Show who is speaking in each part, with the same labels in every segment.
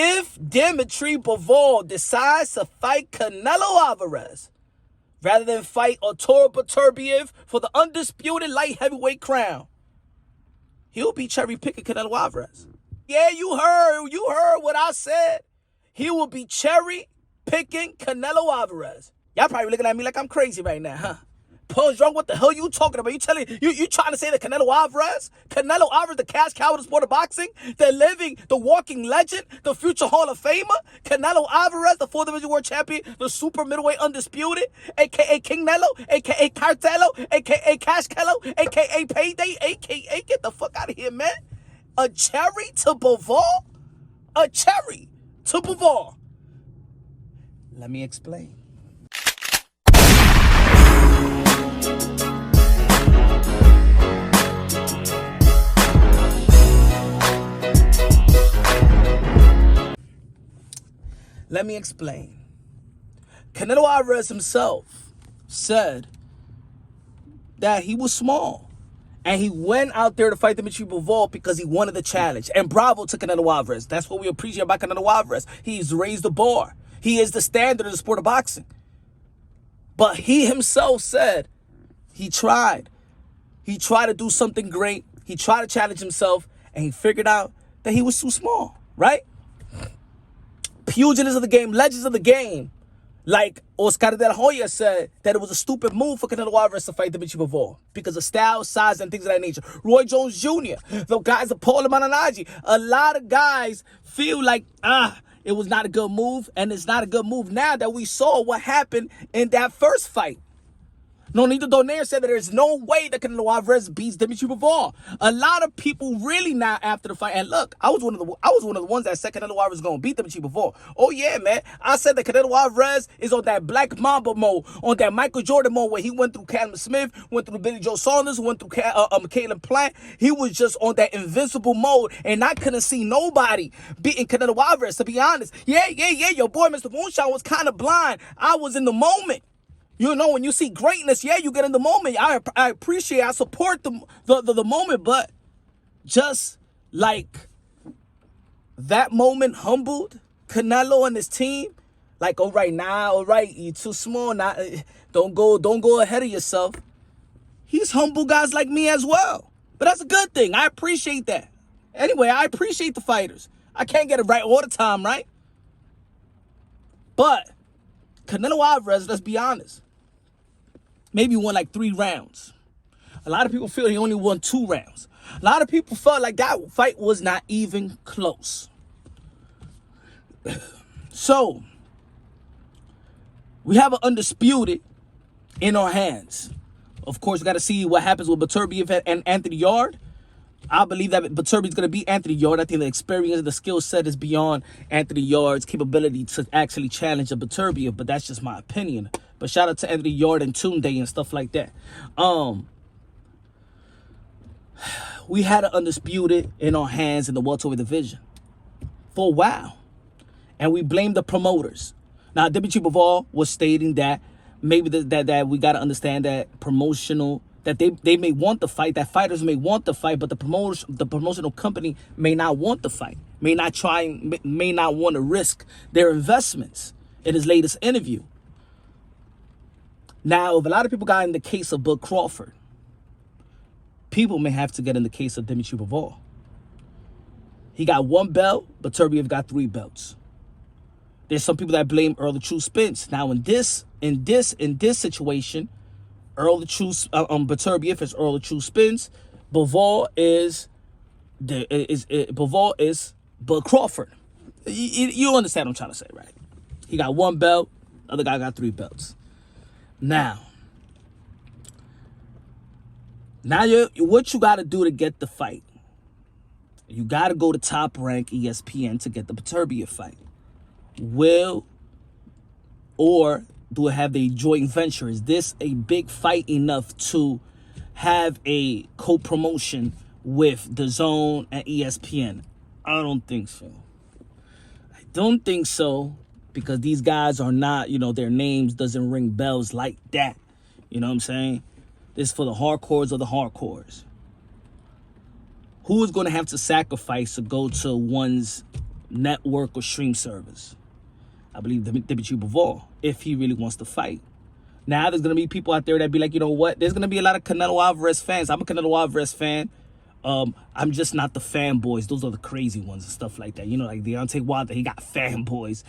Speaker 1: If Dimitry Bivol decides to fight Canelo Alvarez rather than fight Artur Beterbiev for the undisputed light heavyweight crown, he'll be cherry-picking Canelo Alvarez. Yeah, you heard what I said. He will be cherry-picking Canelo Alvarez. Y'all probably looking at me like I'm crazy right now, huh? Punsh, what the hell you talking about? You trying to say that Canelo Alvarez, the cash cow of the sport of boxing, the walking legend, the future Hall of Famer, Canelo Alvarez, the 4th Division World Champion, the super middleweight undisputed, aka King Nello, aka Cartello, aka Cash Kello, aka Payday, aka get the fuck out of here, man. A cherry to Bivol? A cherry to Bivol. Let me explain. Let me explain. Canelo Alvarez himself said that he was small. And he went out there to fight Dimitry Bivol because he wanted the challenge. And bravo to Canelo Alvarez. That's what we appreciate about Canelo Alvarez. He's raised the bar. He is the standard of the sport of boxing. But he himself said he tried. He tried to do something great. He tried to challenge himself. And he figured out that he was too small, right? Pugilists of the game, legends of the game, like Oscar De La Hoya said that it was a stupid move for Canelo Alvarez to fight Dimitry Bivol because of style, size, and things of that nature. Roy Jones Jr., the guys of Paul Mananaji, a lot of guys feel like, it was not a good move, and it's not a good move now that we saw what happened in that first fight. Nonito Donaire said that there's no way that Canelo Alvarez beats Dimitry Bivol. A lot of people really now after the fight, and look, I was one of the ones that said Canelo Alvarez was gonna beat Dimitry Bivol. Oh yeah, man, I said that Canelo Alvarez is on that Black Mamba mode, on that Michael Jordan mode, where he went through Callum Smith, went through Billy Joe Saunders, went through Caleb Plant. He was just on that invincible mode, and I couldn't see nobody beating Canelo Alvarez. To be honest, yeah, your boy Mr. Moonshine was kind of blind. I was in the moment. You know, when you see greatness, yeah, you get in the moment. I appreciate, I support the moment, but just like that moment humbled Canelo and his team. Like, all right, you're too small. Now, don't go ahead of yourself. He's humbled guys like me as well. But that's a good thing. I appreciate that. Anyway, I appreciate the fighters. I can't get it right all the time, right? But Canelo Alvarez, let's be honest, maybe won like 3 rounds. A lot of people feel he only won 2 rounds. A lot of people felt like that fight was not even close. So, we have an undisputed in our hands. Of course, we got to see what happens with Beterbiev and Anthony Yarde. I believe that Beterbiev is going to beat Anthony Yarde. I think the experience and the skill set is beyond Anthony Yarde's capability to actually challenge a Beterbiev, but that's just my opinion. But shout out to Anthony Yarde and Tunde and stuff like that. We had an undisputed in our hands in the welterweight division for a while, and we blamed the promoters. Now, Dimitry Bivol was stating that maybe that we got to understand that promotional, that they may want the fight, that fighters may want the fight, but the promotional company may not want the fight, may not want to risk their investments in his latest interview. Now, if a lot of people got in the case of Bud Crawford, people may have to get in the case of Dimitry Bivol. He got 1 belt, but Beterbiev got 3 belts. There's some people that blame Errol Spence. Now, in this situation, Beterbiev is Errol Spence. Bivol is Bud Crawford. You understand what I'm trying to say, right? He got 1 belt, the other guy got 3 belts. Now what you got to do to get the fight? You got to go to Top Rank ESPN to get the Beterbiev fight. Or do it have a joint venture? Is this a big fight enough to have a co-promotion with DAZN and ESPN? I don't think so. I don't think so, because these guys are not, their names doesn't ring bells like that. You know what I'm saying? This is for the hardcores of the hardcores. Who is going to have to sacrifice to go to one's network or stream service. I believe Dimitry Bivol, if he really wants to fight. Now, there's going to be people out there that be like, you know what? There's going to be a lot of Canelo Alvarez fans. I'm a Canelo Alvarez fan. I'm just not the fanboys. Those are the crazy ones and stuff like that. You know, like Deontay Wilder, he got fanboys.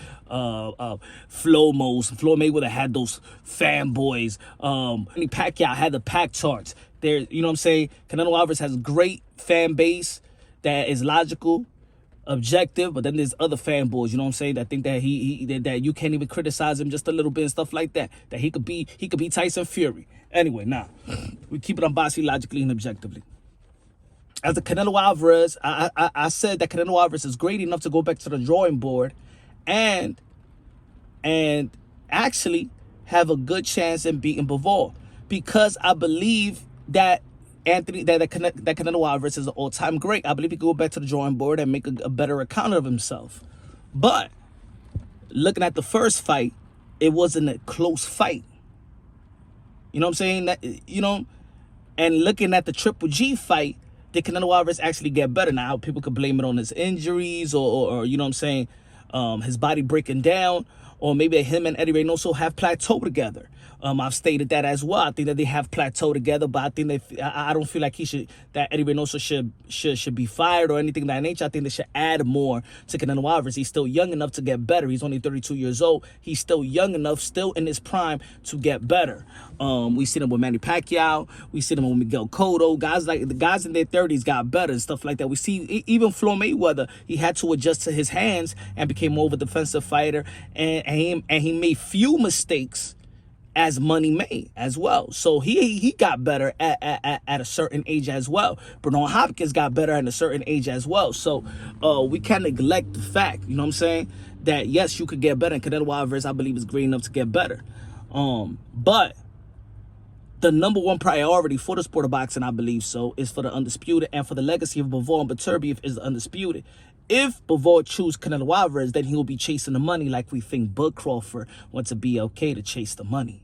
Speaker 1: Floyd Mayweather had those fanboys. Pacquiao had the pack charts. There, you know what I'm saying? Canelo Alvarez has a great fan base that is logical, objective, but then there's other fanboys, you know what I'm saying, that think that that you can't even criticize him just a little bit and stuff like that. That he could be Tyson Fury. Anyway, now we keep it unbiased, logically, and objectively. As a Canelo Alvarez, I said that Canelo Alvarez is great enough to go back to the drawing board and actually have a good chance in beating Bivol, because I believe that Canelo Alvarez is an all-time great. I believe he could go back to the drawing board and make a better account of himself. But looking at the first fight, it wasn't a close fight. You know what I'm saying? That, you know, and looking at the Triple G fight, did Canelo Alvarez actually get better? Now, people could blame it on his injuries or you know what I'm saying, his body breaking down, or maybe him and Eddie Reynoso have plateaued together. I've stated that as well. I think that they have plateaued together, but I think I don't feel like that Eddie Reynoso should be fired or anything of that nature. I think they should add more to Canelo Alvarez. He's still young enough to get better. He's only 32 years old. He's still young enough, still in his prime, to get better. We seen him with Manny Pacquiao. We seen him with Miguel Cotto. Guys like the guys in their 30s got better and stuff like that. We see even Floyd Mayweather. He had to adjust to his hands and became more of a defensive fighter, and he made few mistakes as money made as well. So he got better at a certain age as well. Bernard Hopkins got better at a certain age as well. So we can't neglect the fact, you know what I'm saying, that yes, you could get better, and Canelo Alvarez, I believe, is great enough to get better. But the number one priority for the sport of boxing, I believe so, is for the undisputed, and for the legacy of Bivol and Beterbiev is the undisputed. If Bivol chooses Canelo Alvarez, then he will be chasing the money like we think Bud Crawford went to BLK to chase the money.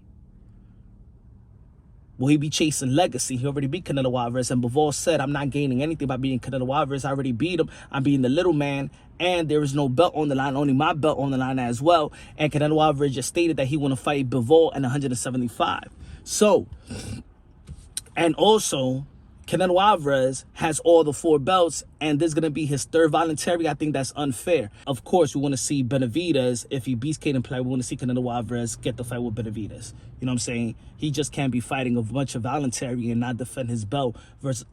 Speaker 1: Will he be chasing legacy? He already beat Canelo Alvarez, and Bivol said, I'm not gaining anything by beating Canelo Alvarez. I already beat him. I'm being the little man, and there is no belt on the line, only my belt on the line as well. And Canelo Alvarez just stated that he want to fight Bivol in 175. So, and also, Canelo Alvarez has all the 4 belts, and this is going to be his 3rd voluntary. I think that's unfair. Of course, we want to see Benavidez. If he beats Caden Play, we want to see Canelo Alvarez get the fight with Benavidez. You know what I'm saying? He just can't be fighting a bunch of voluntary and not defend his belt versus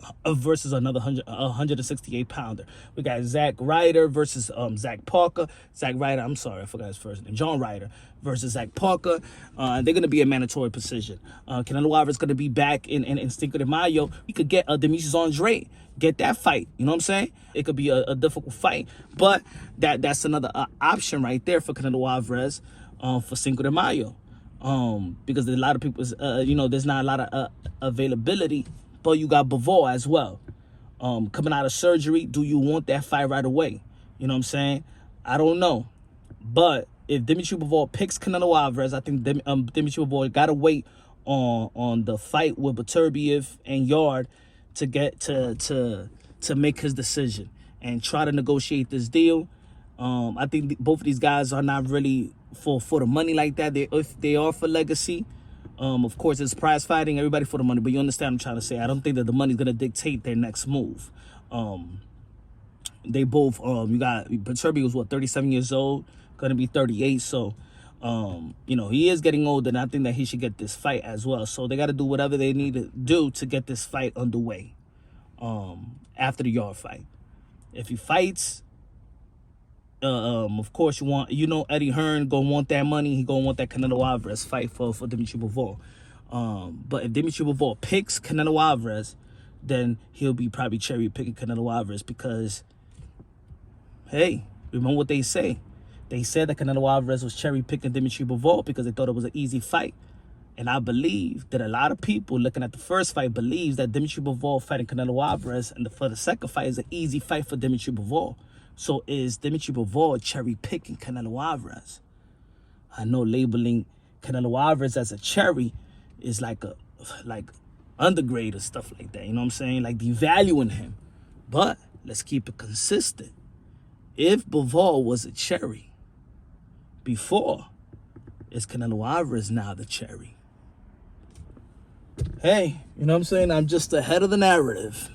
Speaker 1: another 168-pounder. We got Zach Ryder versus Zach Parker. Zach Ryder, I'm sorry, I forgot his first name. John Ryder versus Zach Parker. They're going to be a mandatory position. Canelo Alvarez is going to be back in Cinco de Mayo. We could get Demetrius Andre. Get that fight. You know what I'm saying? It could be a difficult fight, but that's another option right there for Canelo Alvarez for Cinco de Mayo. Because there's a lot of people, you know, there's not a lot of availability, but you got Bivol as well. Coming out of surgery, do you want that fight right away? You know what I'm saying? I don't know. But if Dimitry Bivol picks Canelo Alvarez, I think Dimitry Bivol got to wait on the fight with Beterbiev and Yard to get to make his decision and try to negotiate this deal. I think both of these guys are not really for the money like that. If they are for legacy, of course it's prize fighting, everybody for the money, but you understand what I'm trying to say. I don't think that the money's gonna dictate their next move. They both you got Beterbiev was 37 years old, gonna be 38, so you know, he is getting older, and I think that he should get this fight as well. So they got to do whatever they need to do to get this fight underway after the Yard fight. If he fights, of course, you know Eddie Hearn gonna want that money. He gonna want that Canelo Alvarez fight for Dimitry Bivol. But if Dimitry Bivol picks Canelo Alvarez, then he'll be probably cherry picking Canelo Alvarez because, hey, remember what they say. They said that Canelo Alvarez was cherry picking Dimitry Bivol because they thought it was an easy fight. And I believe that a lot of people looking at the first fight believes that Dimitry Bivol fighting Canelo Alvarez and for the second fight is an easy fight for Dimitry Bivol. So is Dimitry Bivol cherry picking Canelo Alvarez? I know labeling Canelo Alvarez as a cherry is like undergrade or stuff like that. You know what I'm saying? Like devaluing him. But let's keep it consistent. if Bivol was a cherry before, is Canelo Alvarez now the cherry? Hey, you know what I'm saying? I'm just ahead of the narrative.